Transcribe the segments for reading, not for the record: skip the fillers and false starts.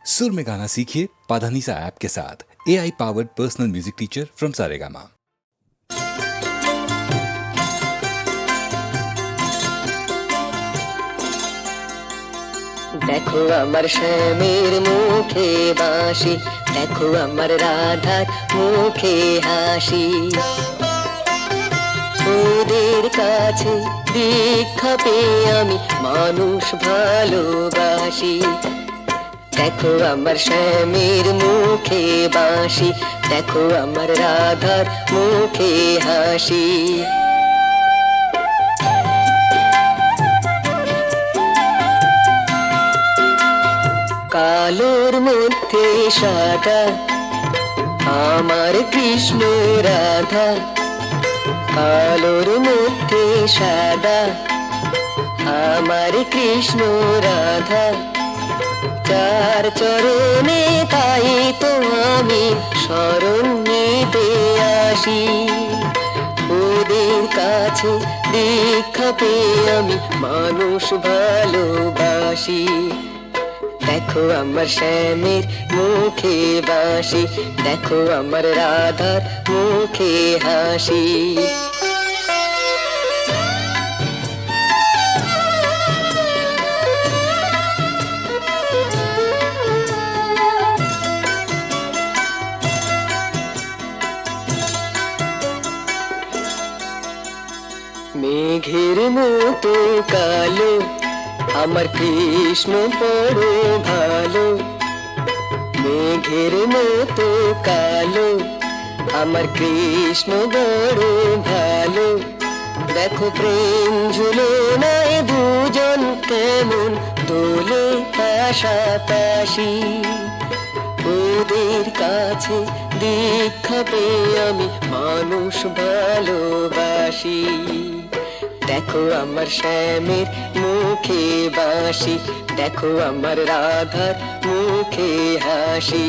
सुर में गाना सीखिए पाधानीसा ऐप के साथ। AI powered personal music teacher from Saregama. দেখো আমার শ্যামের মুখে বাঁশি, দেখো আমার রাধার মুখে হাসি। ওদের কাছে দীক্ষা পেয়ে আমি মানুষ ভালোবাসি। দেখো আমার শ্যামের মুখে বাঁশি, দেখো আমার রাধার মুখে হাসি। কালোর মধ্যে সাদা আমার কৃষ্ণ রাধা, কালোর মধ্যে সাদা আমার কৃষ্ণ রাধা। চার চরণে তাই তো আমি শরণ নিতে আসি। ওদের কাছে দীক্ষা পেয়ে আমি মানুষ ভালোবাসি। দেখো আমার শ্যামের মুখে বাঁশি, দেখো আমার রাধার মুখে হাসি। মেঘের মতো কালো আমার কৃষ্ণ বড় ভালো। মেঘের মতো কালো আমার কৃষ্ণ বড় ভালো। দেখো প্রেম ঝুলনায় দুজন কেমন দোলে পাশাপাশি। ওদের কাছে দীক্ষা পেয়ে আমি মানুষ ভালোবাসি। দেখো আমার শ্যামের মুখে বাঁশি, দেখো আমার রাধার মুখে হাসি।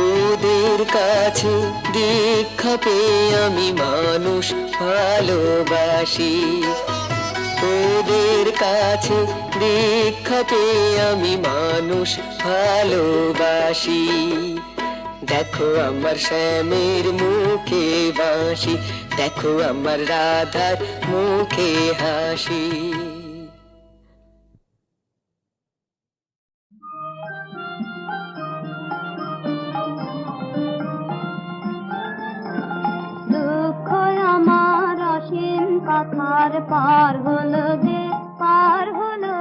ওদের কাছে দীক্ষা পেয়ে আমি মানুষ ভালোবাসি। ওদের কাছে দীক্ষা পেয়ে আমি মানুষ ভালোবাসি। দেখো আমার শ্যামের মুখে বাঁশি, দেখো আমার রাধার মুখে হাসি। দুঃখ আমার অসীম কথার পার হলো যে পার হলো।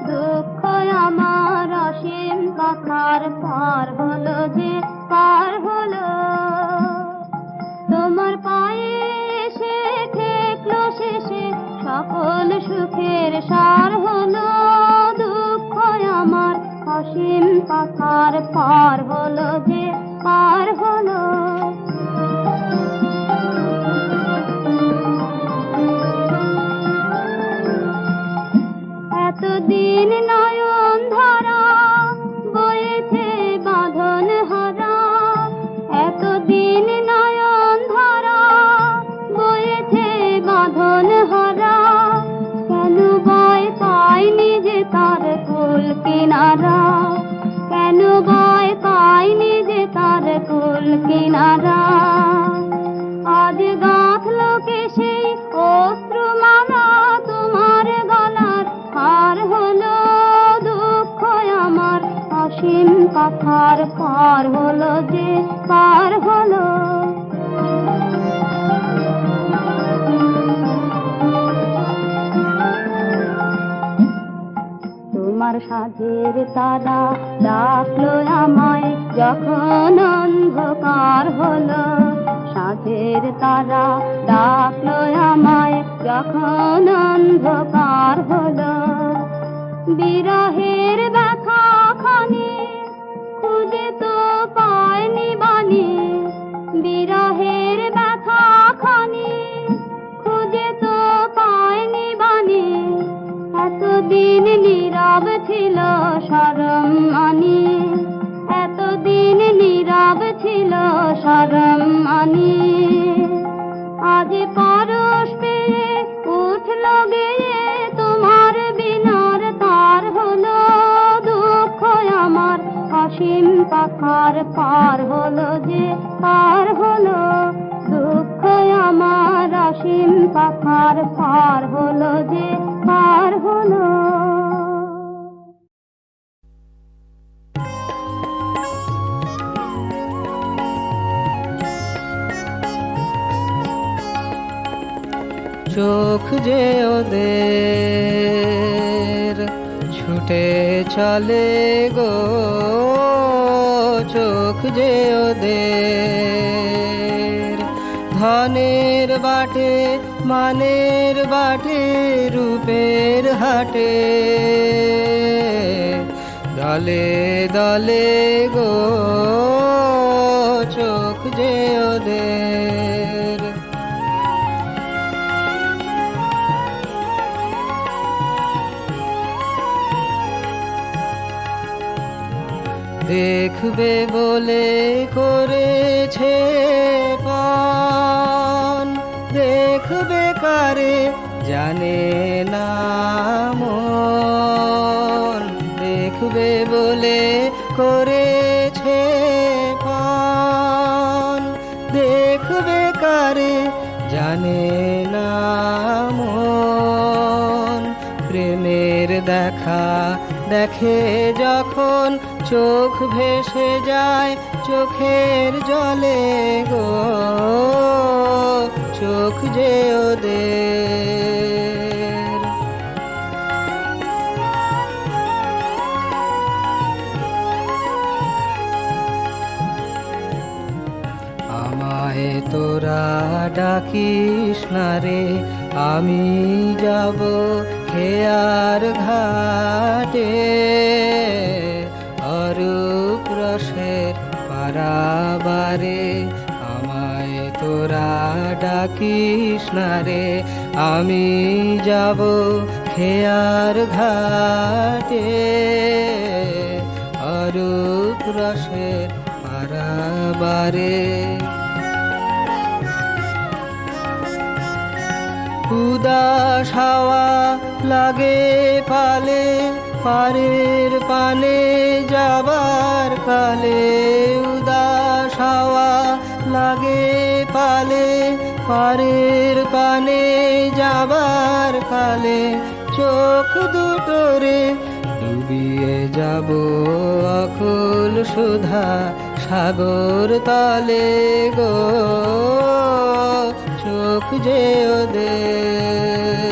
দুঃখ আমার অসীম কথার পার হলো যে পার হলো। তোমার পায়ে এসে ঠেকলো শেষে সকল সুখের সার হলো। দুঃখ আমার অসীম কথার পার হলো যে পার হলো। এতদিন নয়ন ধারা বয়েছে বাঁধন হারা। এতদিন নয়ন ধারা বয়েছে বাঁধন হারা। কেন ভয় পাইনি যে তার কুল কিনারা। কেন ভয় পাইনি যে তার কুল কিনারা। আজ গাঁথলো কে সেই অশ্রুমালা তোমার গলার হার হলো। দুঃখ আমার অসীম কথার পার হলো যে পার হলো। তোমার সাধের তারা ডাকলো আমায় যখন অন্ধকার হলো। সাধের তারা ডাকলো আমায় যখন অন্ধকার হলো। বিরহের ব্যথা খানি খুঁজে তো পায়নি বাণী। বিরহের ব্যথা খানি খুঁজে তো পায়নি বাণী। এতদিন নীরব ছিল শরম মানি। এতদিন নীরব ছিল শরম মানি। আজ পরশ পেয়ে উঠল গেয়ে তোমার বিনার তার হলো। দুঃখ অসীম পাখার পার হলো যে পার হলো, দুঃখ আমার অসীম পাখার পার হলো যে পার হলো। চোখ যে ওদের ছুটে চলে গো, চোখ যে ওদের ধনের বাটে মানের বাটে রূপের হাটে, দলে দলে গো চোখ যে ওদের। দেখবে বলে করেছে পণ, দেখবে কারে জানে না মন, দেখবে বলে করেছে পণ, দেখবে কারে জানে না মন। প্রেমের দেখা দেখে যখন চোখ ভেসে যায় চোখের জলে গো, চোখ যে ওদের। আমায় তোরা ডাকিস না রে, আমি যাব খেয়ার ঘাটে, অরূপ রসের পারাবারে। আমায় তোরা ডাকিস না রে, আমি যাব খেয়ার ঘাটে, অরূপ রসের পারাবারে। উদাস হাওয়া লাগে পালে পারের পানে যাবার কালে, উদাস হাওয়া লাগে পালে পারের পানে যাবার কালে, চোখ দুটোরে ডুবিয়ে যাব অকুল সুধা সাগর তলে গো, চোখ যে ওদের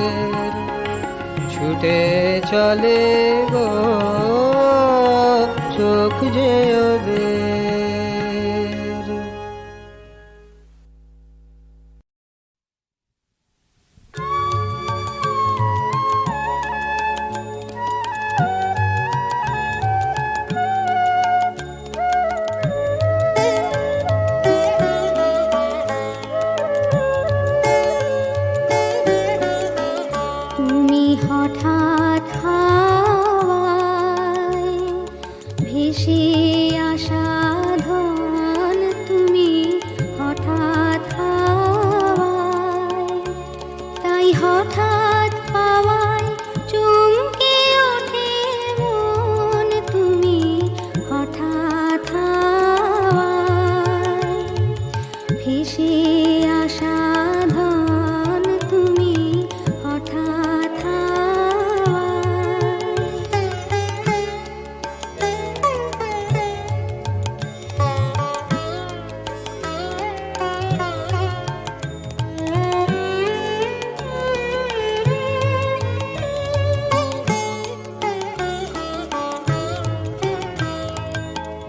ছুটে চলে গো, চোখ যে ওদের। তুমি হঠাৎ হাওয়ায় ভেসে আসা ধন, তুমি হঠাৎ হাওয়ায়, তাই হঠাৎ পাওয়ায় চমকে ওঠে মন, তুমি হঠাৎ হাওয়ায় ভেসে আসা ধন, তুমি হঠাৎ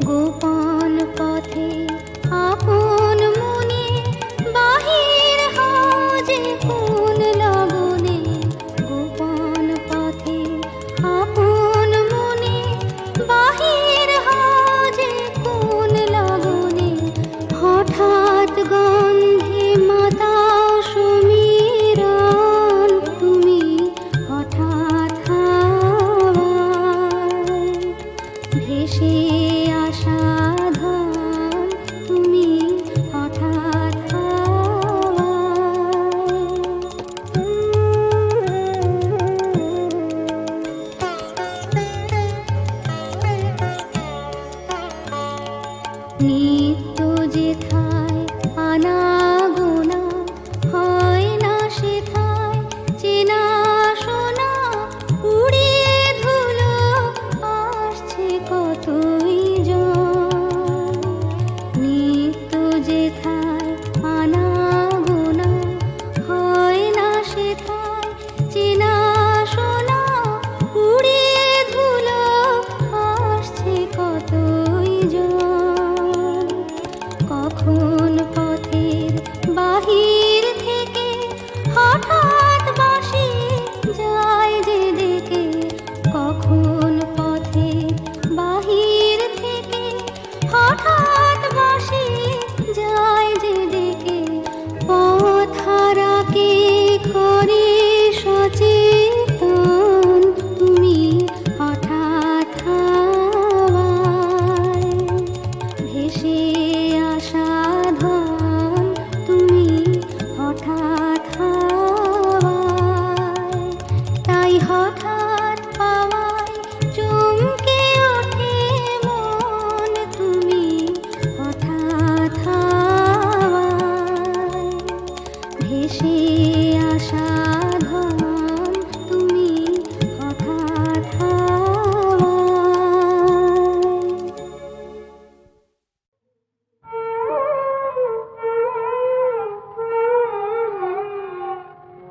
গোপন পথে আপন মনে বাহির হও যে কোন লগনে, গোপন পথে আপন মনে বাহির হও যে কোন লগনে, হঠাৎ গন্ধে মাতাও সমীরণ, তুমি হঠাৎ হাওয়ায় ভেসে আসা ধন, তুমি হঠাৎ হাওয়ায়। নিত্য যেথায় আনাগোনা হয় না সেথায় চেনা শোনা উড়িয়ে ধুলো আসছে কতই জন। নিত্য যেথায় আনাগোনা হয় না সেথায় চেনা শোনা উড়িয়ে ধুলো আসছে কতই জন। কখন পথের বাহির থেকে হঠাৎ বাঁশি যায় যে ডেকে, কখন পথের বাহির থেকে হঠাৎ বাঁশি যায় যে ডেকে, পথহারাকে করে সচেতন তুমি হঠাৎ হাওয়ায় ভেসে আসা ধন তুমি হঠাৎ হাওয়ায়। তাই হঠাৎ পাওয়ায় চমকে ওঠে মন তুমি হঠাৎ হাওয়ায় ভেসে আসা ধন তুমি হঠাৎ হাওয়ায়।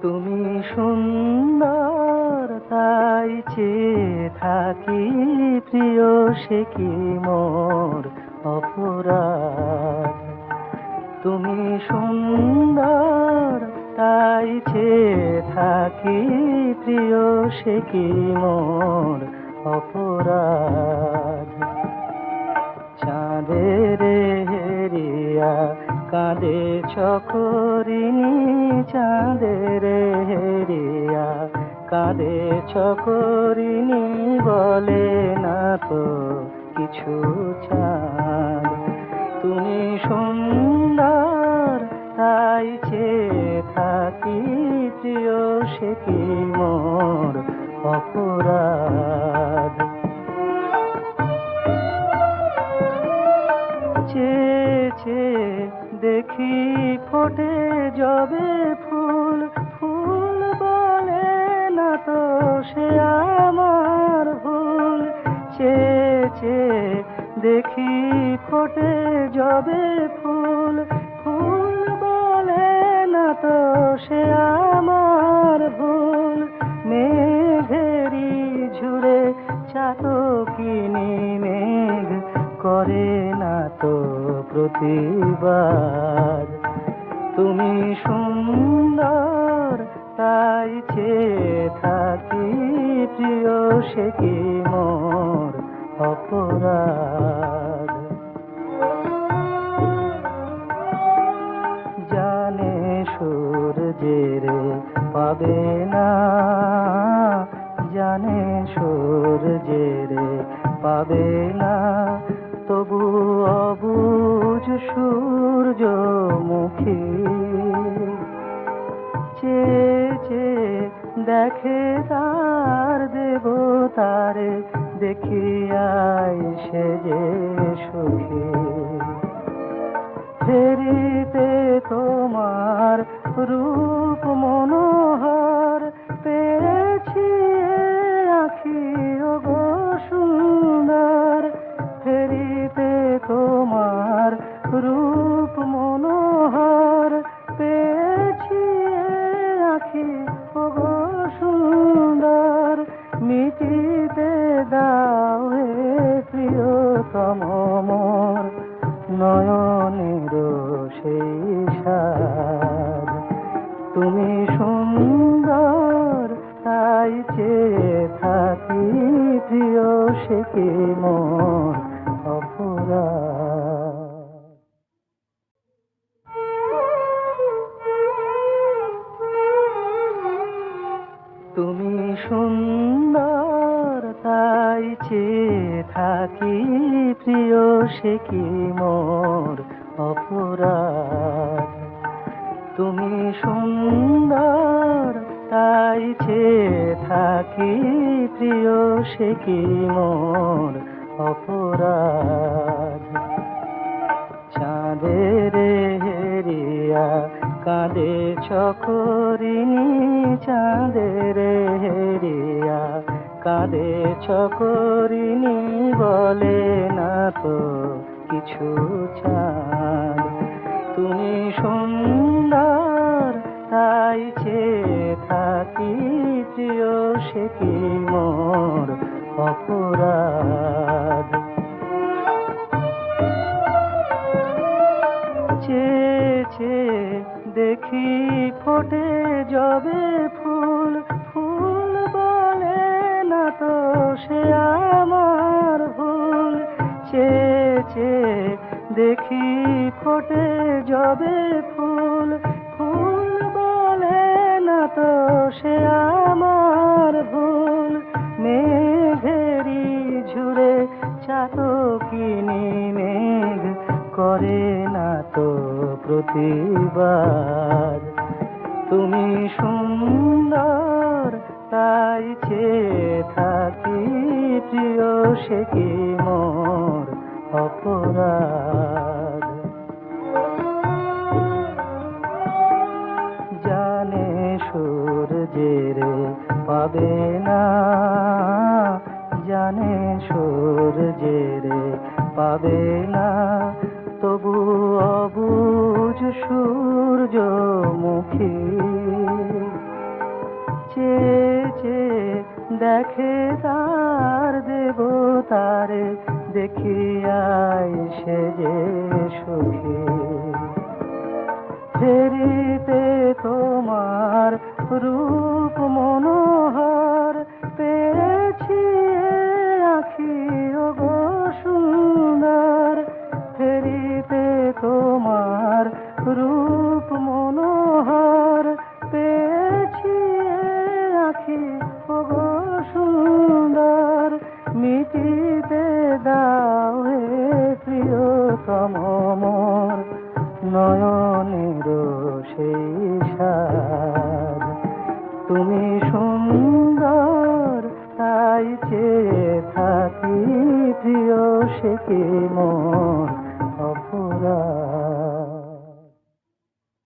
তুমি সুন্দর তাই চেয়ে থাকি প্রিয়, সে কি মোর অপরাধ? তুমি সুন্দর তাই চেয়ে থাকি প্রিয়, সে কি মোর অপরাধ? চাঁদের হেরিয়া কাঁদে চকরিনী, চাঁদের হেরিয়া কাঁদে চকরিনী, বলে না তো কিছু চাঁদ। তুমি সুন্দর তাই চেয়ে থাকি প্রিয়, সে কি মোর অপরাধ? চেয়ে দেখি ফোটে যবে ফুল, ফুল বলে না তো সে আমার ভুল। চেয়ে দেখি ফোটে যবে ফুল, ফুল বলে না তো সে আমার ভুল। মেঘেরি ঝুড়ে চাতকিনি মেঘ করে না তো প্রতিবাদ। তুমি সুন্দর তাই চেয়ে থাকি প্রিয়, সে কি মোর অপরাধ? জানে সূর্যের পাবে না, জানে সূর্যের পাবে না, তবু অবুঝ সূর্যমুখী চেয়ে দেখে তার দেবতারে, দেখিয়াই সে যে সুখী। ফেরিতে তোমার রূপ মনোহর পেয়েছি আখি ওগো সুন্দর। ফেরিতে তোমার রূপ মনোহর পেয়েছি আখি ওগো সুন্দর। মিটিতে দাও হে প্রিয়তম মোর নয়নের সেই সাদ। তুমি সুন্দর তাই চেয়ে থাকি প্রিয়, সে কি মোর অপরাধ? তুমি সুন্দর তাই চেয়ে থাকি প্রিয়, সে কি মোর অপরাধ? তুমি সুন্দর তাই চেয়ে থাকি প্রিয়, সে কি মোর অপরাধ? করিনি চাঁদের হেরিয়া, কাঁদেছ করিনি বলে না তো কিছু চাঁদ। তুমি সুন্দর তাই চেয়ে থাকি প্রিয়, সে কি মোর অপরাধ? চেয়ে চেয়ে দেখি ফোটে যবে ফুল, ফুল বলে না তো সে আমার ভুল। চেয়ে চেয়ে দেখি ফোটে যবে ফুল, ফুল বলে না তো সে আমার ভুল। মেঘেরি ঝুরে চাতকিনি মেঘ করে না তো প্রতিবাদ। তুমি সুন্দর তাই চেয়ে থাকি প্রিয়, সে কি মোর অপরাধ? জানে সূর্যের পাবে না, জানে সূর্যের পাবে না, তবু অবুঝ সূর্যমুখী চেয়ে চেয়ে দেখে তার দেবতারে, দেখিয়াই সে যে সুখী। ফেরিতে তোমার রূপ মনোহর পেয়েছি আখি ওগো সুন্দর। ফেরিতে তোমার রূপ মনোহর পেয়েছি আখি ওগো সুন্দর। মিটিতে দাও হে প্রিয়তম মোর নয়নের সেই সাদ। তুমি সুন্দর তাই চেয়ে থাকি প্রিয়, সে কি মোর